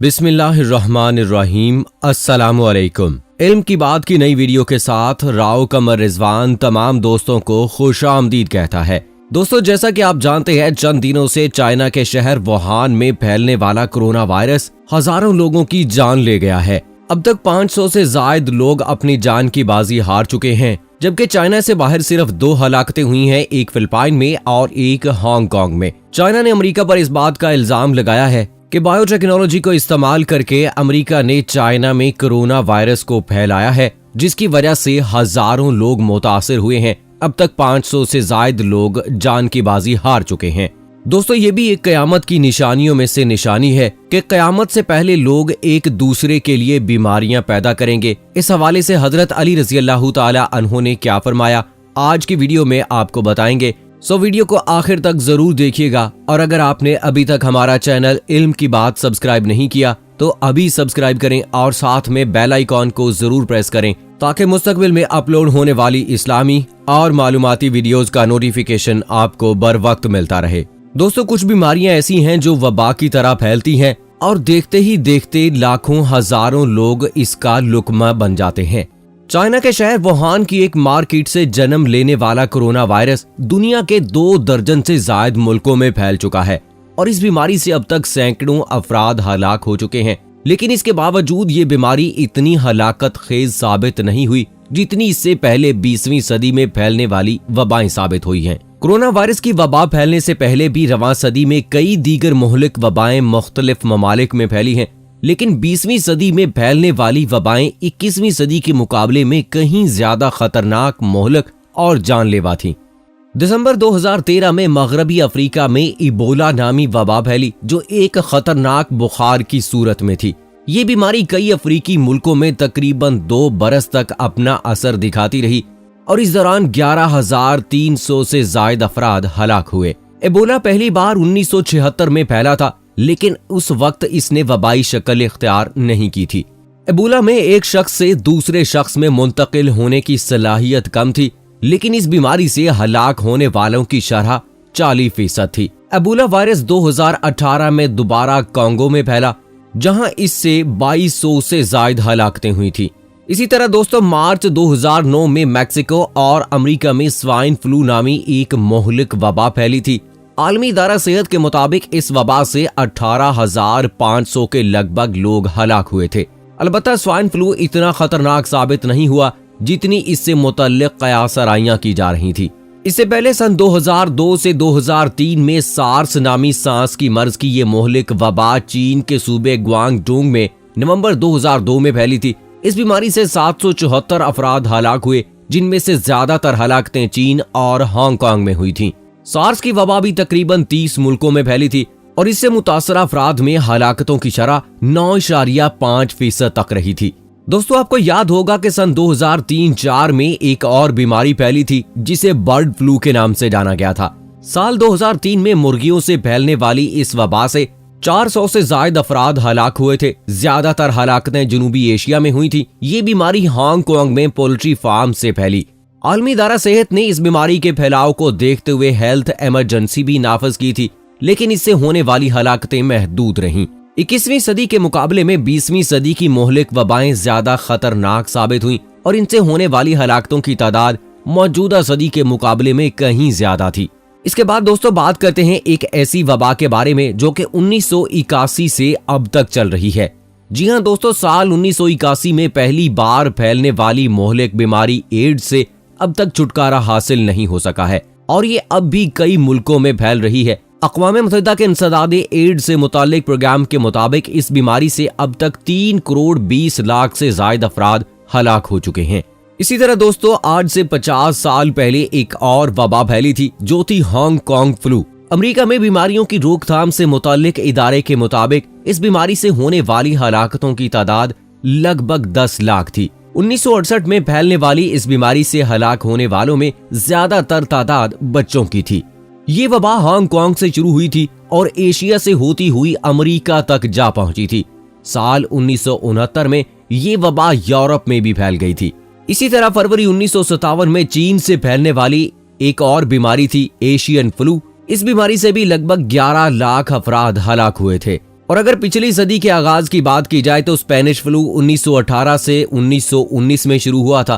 बिस्मिल्लाहिर्रहमानिर्रहीम। अस्सलामुअलैकुम। इल्म की बात की नई वीडियो के साथ राव कमर रिजवान तमाम दोस्तों को खुशामदीद कहता है। दोस्तों, जैसा कि आप जानते हैं, चंद दिनों से चाइना के शहर वुहान में फैलने वाला कोरोना वायरस हजारों लोगों की जान ले गया है। अब तक 500 से जायद लोग अपनी जान की बाजी हार चुके हैं, जबकि चाइना से बाहर सिर्फ 2 हलाकतें हुई हैं, एक फिलिपाइन में और एक हांगकांग में। चाइना ने अमेरिका पर इस बात का इल्जाम लगाया है कि बायोटेक्नोलॉजी को इस्तेमाल करके अमेरिका ने चाइना में कोरोना वायरस को फैलाया है, जिसकी वजह से हजारों लोग मुतासिर हुए हैं। अब तक 500 से जायद लोग जान की बाजी हार चुके हैं। दोस्तों, ये भी एक कयामत की निशानियों में से निशानी है कि कयामत से पहले लोग एक दूसरे के लिए बीमारियां पैदा करेंगे। इस हवाले से हजरत अली रज़ी अल्लाह तआला अन्हु ने क्या फरमाया, आज की वीडियो में आपको बताएंगे। सो वीडियो को आखिर तक जरूर देखिएगा, और अगर आपने अभी तक हमारा चैनल इल्म की बात सब्सक्राइब नहीं किया तो अभी सब्सक्राइब करें और साथ में बेल आइकॉन को जरूर प्रेस करें, ताकि मुस्तकबिल में अपलोड होने वाली इस्लामी और मालूमाती वीडियोस का नोटिफिकेशन आपको बर वक्त मिलता रहे। दोस्तों, कुछ बीमारियां ऐसी हैं जो वबा की तरह फैलती हैं और देखते ही देखते लाखों हजारों लोग इसका लुकमा बन जाते हैं। चाइना के शहर वुहान की एक मार्केट से जन्म लेने वाला कोरोना वायरस दुनिया के 2 दर्जन से जायद मुल्कों में फैल चुका है और इस बीमारी से अब तक सैकड़ों अफराद हलाक हो चुके हैं। लेकिन इसके बावजूद ये बीमारी इतनी हलाकत खेज साबित नहीं हुई जितनी इससे पहले 20वीं सदी में फैलने वाली वबाएं साबित हुई हैं। कोरोना वायरस की वबा फैलने से पहले भी रवां सदी में कई दीगर मुहलिक वबाएं मुख्तलिफ ममालिक में फैली हैं, लेकिन 20वीं सदी में फैलने वाली वबाएं 21वीं सदी के मुकाबले में कहीं ज्यादा खतरनाक, मोहलक और जानलेवा थीं। दिसंबर 2013 में मगरबी अफ्रीका में इबोला नामी वबा फैली, जो एक खतरनाक बुखार की सूरत में थी। ये बीमारी कई अफ्रीकी मुल्कों में तकरीबन 2 बरस तक अपना असर दिखाती रही और इस दौरान 11,300 से जायद अफराद हलाक हुए। इबोला पहली बार 1976 में फैला था, लेकिन उस वक्त इसने वबाई शक्ल इख्तियार नहीं की थी। इबोला में एक शख्स से दूसरे शख्स में मुंतकिल होने की सलाहियत कम थी, लेकिन इस बीमारी से हलाक होने वालों की शरह 40% थी। इबोला वायरस 2018 में दोबारा कांगो में फैला, जहां इससे 2200 से जायद हलाकतें हुई थी। इसी तरह दोस्तों, मार्च 2009 में मैक्सिको और अमेरिका में स्वाइन फ्लू नामी एक मोहलिक वबा फैली थी। आलमी इदारा सेहत के मुताबिक इस वबा से 18,500 के लगभग लोग हलाक हुए थे। अलबत्ता स्वाइन फ्लू इतना खतरनाक साबित नहीं हुआ जितनी इससे मुतल्लिक कयासराइयां की जा रही थी। इससे पहले सन 2002 से 2003 में सार्स नामी सांस की मर्ज की ये मोहलिक वबा चीन के सूबे ग्वांगडोंग में नवंबर 2002 में फैली थी। इस बीमारी से 774 अफराद हलाक हुए, जिनमें से ज्यादातर हलाकतें चीन और हांगकांग में हुई थीं। सार्स की वबा भी तकरीबन 30 मुल्कों में फैली थी और इससे मुतासरा अफराद में हलाकतों की शरह 9.5% तक रही थी। दोस्तों, आपको याद होगा कि सन 2003-04 में एक और बीमारी फैली थी जिसे बर्ड फ्लू के नाम से जाना गया था। साल 2003 में मुर्गियों से फैलने वाली इस वबा से 400 से जायद अफराद हलाक हुए थे। ज्यादातर हलाकतें जनूबी एशिया में हुई थी। ये बीमारी हांगकांग में पोल्ट्री फार्म से फैली। आलमी इदारा सेहत ने इस बीमारी के फैलाव को देखते हुए हेल्थ इमरजेंसी भी नाफज की थी, लेकिन इससे होने वाली हलाकतें महदूद रहीं। 21वीं सदी के मुकाबले में 20वीं सदी की मोहलिक वबाएं ज्यादा खतरनाक साबित हुई और इनसे होने वाली हलाकतों की तादाद मौजूदा सदी के मुकाबले में कहीं ज्यादा थी। इसके बाद दोस्तों, बात करते हैं एक ऐसी वबा के बारे में जो कि 1981 से अब तक चल रही है। जी हाँ दोस्तों, साल 1981 में पहली बार फैलने वाली मोहलिक बीमारी एड्स से अब तक छुटकारा हासिल नहीं हो सका है और ये अब भी कई मुल्कों में फैल रही है। अक़वाम मुत्तहिदा के इंसदादे एड्स से मुताल्लिक प्रोग्राम के मुताबिक इस बीमारी से अब तक 3 करोड़ 20 लाख से जायद अफराद हलाक हो चुके हैं। इसी तरह दोस्तों, आज से 50 साल पहले एक और वबा फैली थी जो थी हांगकांग फ्लू। अमेरिका में बीमारियों की रोकथाम से मुताल्लिक इदारे के मुताबिक इस बीमारी से होने वाली हलाकतों की तादाद लगभग 10 लाख थी। 1968 में फैलने वाली इस बीमारी से हलाक होने वालों में ज्यादातर तादाद बच्चों की थी। ये वबा हांगकांग से शुरू हुई थी और एशिया से होती हुई अमेरिका तक जा पहुंची थी। साल 1969 में ये वबा यूरोप में भी फैल गई थी। इसी तरह फरवरी 1957 में चीन से फैलने वाली एक और बीमारी थी एशियन फ्लू। इस बीमारी से भी लगभग 11 लाख अफराद हलाक हुए थे। और अगर पिछली सदी के आगाज की बात की जाए तो स्पेनिश फ्लू 1918 से 1919 में शुरू हुआ था।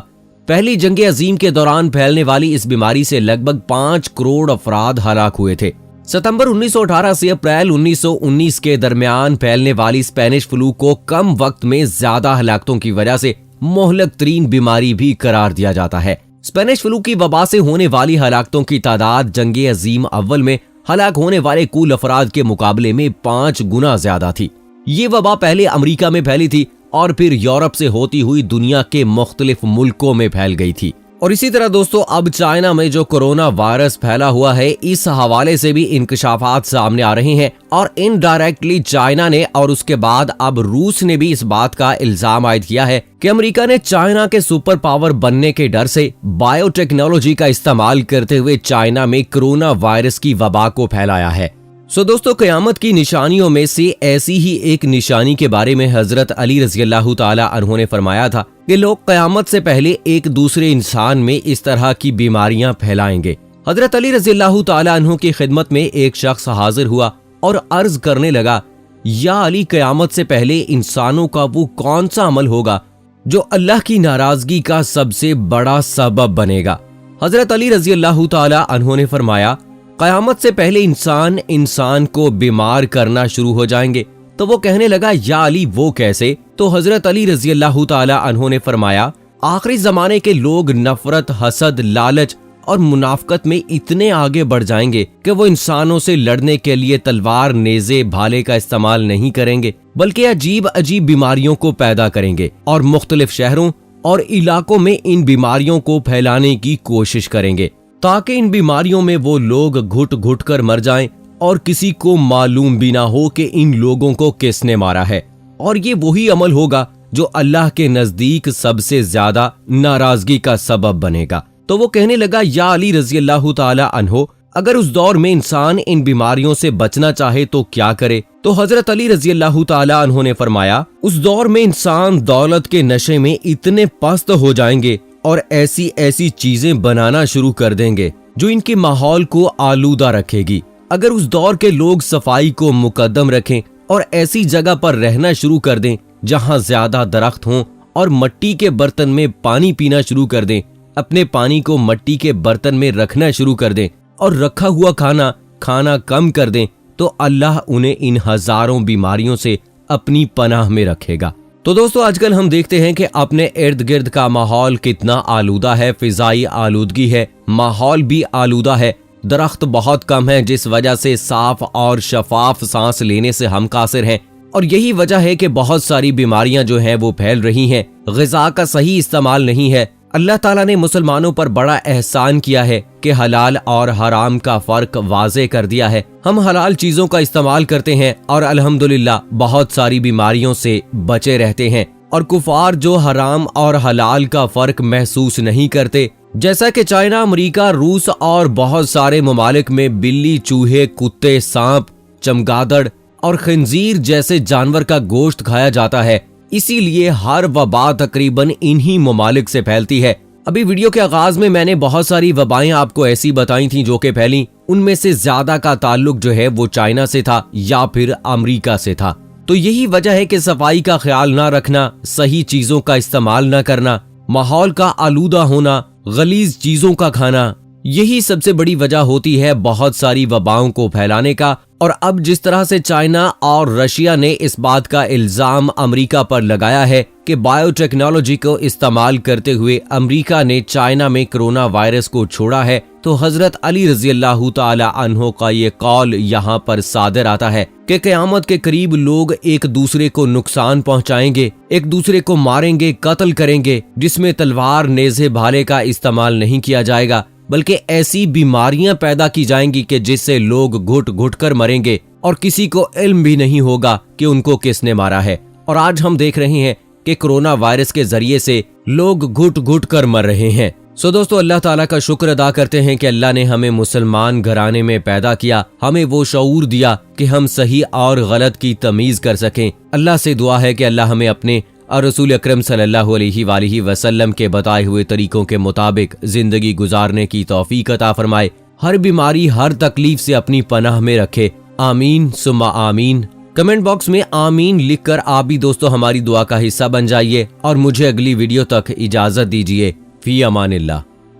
पहली जंग अजीम के दौरान फैलने वाली इस बीमारी से लगभग 5 करोड़ अफराद हलाक हुए थे। सितंबर 1918 से अप्रैल 1919 के दरमियान फैलने वाली स्पेनिश फ्लू को कम वक्त में ज्यादा हलाकतों की वजह से मोहलक तरीन बीमारी भी करार दिया जाता है। स्पेनिश फ्लू की वबा से होने वाली हलाकतों की तादाद जंग अजीम अव्वल में हलाक होने वाले कुल अफराद के मुकाबले में 5 गुना ज्यादा थी। ये वबा पहले अमेरिका में फैली थी और फिर यूरोप से होती हुई दुनिया के मुख्तलिफ मुल्कों में फैल गई थी। और इसी तरह दोस्तों अब चाइना में जो कोरोना वायरस फैला हुआ है, इस हवाले से भी इंकशाफात सामने आ रहे हैं और इनडायरेक्टली चाइना ने और उसके बाद अब रूस ने भी इस बात का इल्जाम आयद किया है कि अमेरिका ने चाइना के सुपर पावर बनने के डर से बायोटेक्नोलॉजी का इस्तेमाल करते हुए चाइना में कोरोना वायरस की वबा को फैलाया है। दोस्तों क़यामत की निशानियों में से ऐसी ही एक निशानी के बारे में हजरत अली रज़ियल्लाहु ताला अन्हु ने फरमाया था कि लोग क़यामत से पहले एक दूसरे इंसान में इस तरह की बीमारियां फैलाएंगे। हजरत अली रज़ियल्लाहु ताला अन्हु की खिदमत में एक शख्स हाजिर हुआ और अर्ज करने लगा, या अली, क़यामत से पहले इंसानों का वो कौन सा अमल होगा जो अल्लाह की नाराजगी का सबसे बड़ा सबब बनेगा? हजरत अली रज़ियल्लाहु ताला अन्हु ने फरमाया, क़यामत से पहले इंसान को बीमार करना शुरू हो जाएंगे। तो वो कहने लगा, या अली, वो कैसे? तो हजरत अली रज़ियल्लाहु ताला अन्हु ने फरमाया, आखिरी जमाने के लोग नफरत, हसद, लालच और मुनाफकत में इतने आगे बढ़ जाएंगे कि वो इंसानों से लड़ने के लिए तलवार, नेज़े, भाले का इस्तेमाल नहीं करेंगे, बल्कि अजीब अजीब बीमारियों को पैदा करेंगे और मुख्तलिफ शहरों और इलाकों में इन बीमारियों को फैलाने की कोशिश करेंगे ताकि इन बीमारियों में वो लोग घुट घुट कर मर जाएं और किसी को मालूम भी ना हो कि इन लोगों को किसने मारा है। और ये वही अमल होगा जो अल्लाह के नजदीक सबसे ज्यादा नाराजगी का सबब बनेगा। तो वो कहने लगा, या अली रज़ियल्लाहु ताला अन्हो, अगर उस दौर में इंसान इन बीमारियों से बचना चाहे तो क्या करे? तो हजरत अली रज़ियल्लाहु ताला अन्हो ने फरमाया, उस दौर में इंसान दौलत के नशे में इतने पस्त हो जाएंगे और ऐसी ऐसी चीजें बनाना शुरू कर देंगे जो इनके माहौल को आलूदा रखेगी। अगर उस दौर के लोग सफाई को मुकद्दम रखें और ऐसी जगह पर रहना शुरू कर दें जहां ज्यादा दरख्त हों और मट्टी के बर्तन में पानी पीना शुरू कर दें, अपने पानी को मट्टी के बर्तन में रखना शुरू कर दें और रखा हुआ खाना कम कर दें, तो अल्लाह उन्हें इन हजारों बीमारियों से अपनी पनाह में रखेगा। तो दोस्तों आजकल हम देखते हैं कि अपने इर्द गिर्द का माहौल कितना आलूदा है, फिजाई आलूदगी है, माहौल भी आलूदा है, दरख्त बहुत कम है जिस वजह से साफ और शफाफ सांस लेने से हम कासिर हैं और यही वजह है कि बहुत सारी बीमारियां जो हैं वो फैल रही हैं। ग़िज़ा का सही इस्तेमाल नहीं है। अल्लाह ताला ने मुसलमानों पर बड़ा एहसान किया है कि हलाल और हराम का फर्क वाज़े कर दिया है। हम हलाल चीजों का इस्तेमाल करते हैं और अल्हम्दुलिल्लाह बहुत सारी बीमारियों से बचे रहते हैं, और कुफार जो हराम और हलाल का फर्क महसूस नहीं करते, जैसा कि चाइना, अमेरिका, रूस और बहुत सारे ममालिक में बिल्ली, चूहे, कुत्ते, सांप, चमगादड़ और खंजीर जैसे जानवर का गोश्त खाया जाता है। इसीलिए हर वबा तकरीबन इन्हीं ममालिक से फैलती है। अभी वीडियो के आगाज में मैंने बहुत सारी वबाएं आपको ऐसी बताई थी जो कि फैली, उनमें से ज्यादा का ताल्लुक जो है वो चाइना से था या फिर अमेरिका से था। तो यही वजह है कि सफाई का ख्याल ना रखना, सही चीजों का इस्तेमाल ना करना, माहौल का आलूदा होना, गलीज चीजों का खाना, यही सबसे बड़ी वजह होती है बहुत सारी वबाओं को फैलाने का। और अब जिस तरह से चाइना और रशिया ने इस बात का इल्जाम अमेरिका पर लगाया है कि बायोटेक्नोलॉजी को इस्तेमाल करते हुए अमेरिका ने चाइना में कोरोना वायरस को छोड़ा है, तो हजरत अली रज़ियल्लाहु ताला अन्हो का ये कौल यहाँ पर सादर आता है कि क़यामत के करीब लोग एक दूसरे को नुकसान पहुँचाएंगे, एक दूसरे को मारेंगे, कत्ल करेंगे, जिसमें तलवार, नेज़े, भाले का इस्तेमाल नहीं किया जाएगा, बल्कि ऐसी बीमारियां पैदा की जाएंगी कि जिससे लोग घुट घुट कर मरेंगे और किसी को इल्म भी नहीं होगा कि उनको किसने मारा है। और आज हम देख रहे हैं कि कोरोना वायरस के जरिए से लोग घुट घुट कर मर रहे हैं। दोस्तों अल्लाह ताला का शुक्र अदा करते हैं कि अल्लाह ने हमें मुसलमान घराने में पैदा किया, हमें वो शऊर दिया कि हम सही और गलत की तमीज कर सकें। अल्लाह से दुआ है कि अल्लाह हमें अपने और रसूल अकरम सल्लल्लाहु अलैहि वसल्लम के बताए हुए तरीकों के मुताबिक जिंदगी गुजारने की तौफीक अता फरमाए, हर बीमारी, हर तकलीफ से अपनी पनाह में रखे। आमीन सुम्मा आमीन। कमेंट बॉक्स में आमीन लिखकर आप भी दोस्तों हमारी दुआ का हिस्सा बन जाइए और मुझे अगली वीडियो तक इजाजत दीजिए। फी अमानिल्लाह।